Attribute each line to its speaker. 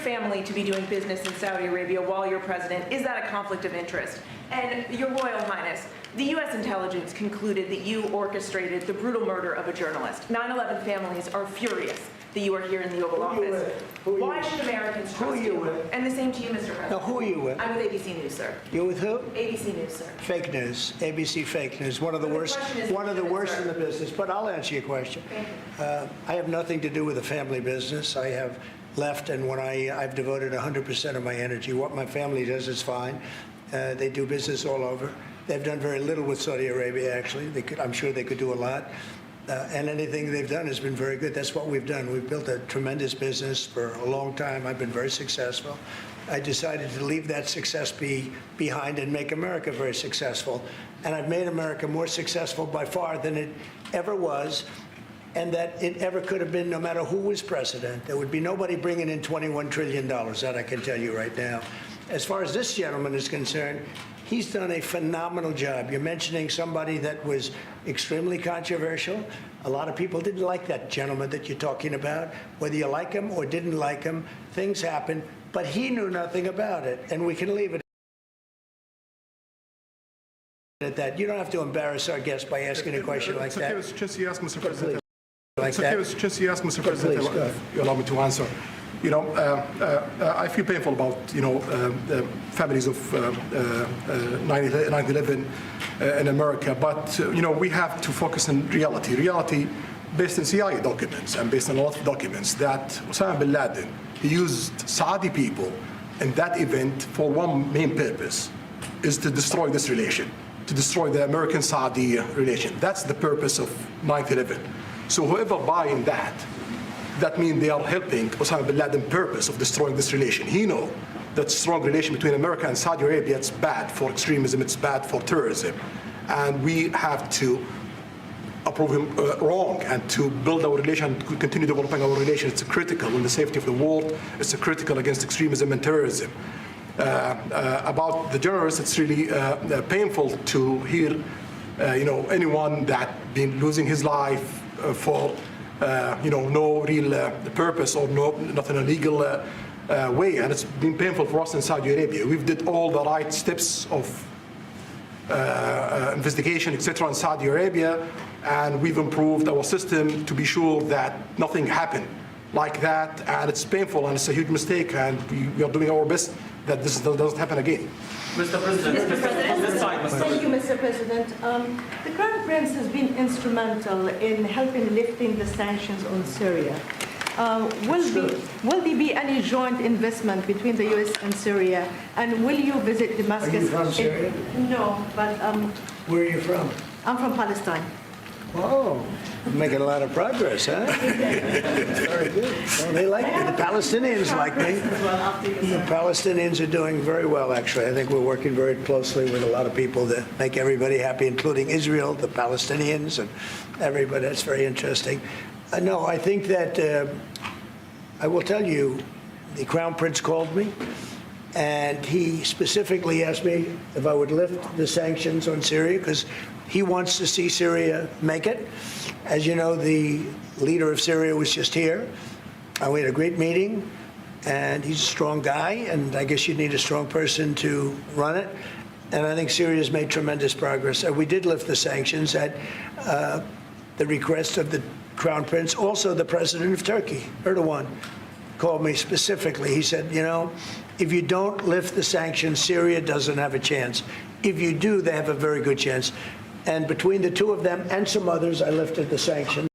Speaker 1: family to be doing business in Saudi Arabia while you're president? Is that a conflict of interest? And Your Royal Highness, the U.S. intelligence concluded that you orchestrated the brutal murder of a journalist. 9/11 families are furious that you are here in the Oval Office. Why should Americans trust you? And the same to you, Mr. President.
Speaker 2: Now, who are you with?
Speaker 1: I'm with ABC News, sir.
Speaker 2: You're with who?
Speaker 1: ABC News, sir.
Speaker 2: Fake news. ABC fake news. One of the worst in the business. But I'll answer your question.
Speaker 1: Thank you.
Speaker 2: I have nothing to do with the family business. I have left, and when I've devoted 100% of my energy. What my family does is fine. They do business all over. They've done very little with Saudi Arabia, actually. I'm sure they could do a lot. And anything they've done has been very good. That's what we've done. We've built a tremendous business for a long time. I've been very successful. I decided to leave that success behind and make America very successful. And I've made America more successful by far than it ever was, and that it ever could have been, no matter who was president. There would be nobody bringing in $21 trillion, that I can tell you right now. As far as this gentleman is concerned, he's done a phenomenal job. You're mentioning somebody that was extremely controversial. A lot of people didn't like that gentleman that you're talking about. Whether you like him or didn't like him, things happen. But he knew nothing about it, and we can leave it at that. You don't have to embarrass our guest by asking a question like that.
Speaker 3: It's okay, just you ask, Mr. President.
Speaker 2: Like that.
Speaker 3: It's just you ask, Mr. President.
Speaker 2: Please,
Speaker 3: you allow me to answer. You know, I feel painful about, the families of 9/11 in America, but, we have to focus on reality. Reality based on CIA documents and based on a lot of documents that Osama bin Laden, he used Saudi people in that event for one main purpose, is to destroy this relation, to destroy the American-Saudi relation. That's the purpose of 9/11. So whoever buying that means they are helping Osama bin Laden's purpose of destroying this relation. He knows that strong relation between America and Saudi Arabia, it's bad for extremism, it's bad for terrorism. And we have to approve him wrong and to build our relation, to continue developing our relation. It's critical in the safety of the world. It's critical against extremism and terrorism. About the journalists, it's really painful to hear, anyone that been losing his life for no real purpose or nothing illegal way, and it's been painful for us in Saudi Arabia. We've did all the right steps of investigation, etc., in Saudi Arabia, and we've improved our system to be sure that nothing happened like that, and it's painful and it's a huge mistake, and we are doing our best that this doesn't happen again.
Speaker 4: Mr. President,
Speaker 5: Thank you, Mr. President. The Crown Prince has been instrumental in helping lifting the sanctions on Syria. Will there be any joint investment between the U.S. and Syria? And will you visit Damascus?
Speaker 2: Are you from Syria?
Speaker 5: No, but
Speaker 2: Where are you from?
Speaker 5: I'm from Palestine.
Speaker 2: Oh, you're making a lot of progress, huh? Very good. Well, they like me. The Palestinians like me. The Palestinians are doing very well, actually. I think we're working very closely with a lot of people that make everybody happy, including Israel, the Palestinians, and everybody. That's very interesting. No, I think that I will tell you, the Crown Prince called me, and he specifically asked me if I would lift the sanctions on Syria, because he wants to see Syria make it. As you know, the leader of Syria was just here. We had a great meeting, and he's a strong guy, and I guess you need a strong person to run it. And I think Syria's made tremendous progress. We did lift the sanctions at the request of the Crown Prince. Also, the president of Turkey, Erdogan, called me specifically. He said, if you don't lift the sanctions, Syria doesn't have a chance. If you do, they have a very good chance. And between the two of them and some others, I lifted the sanctions.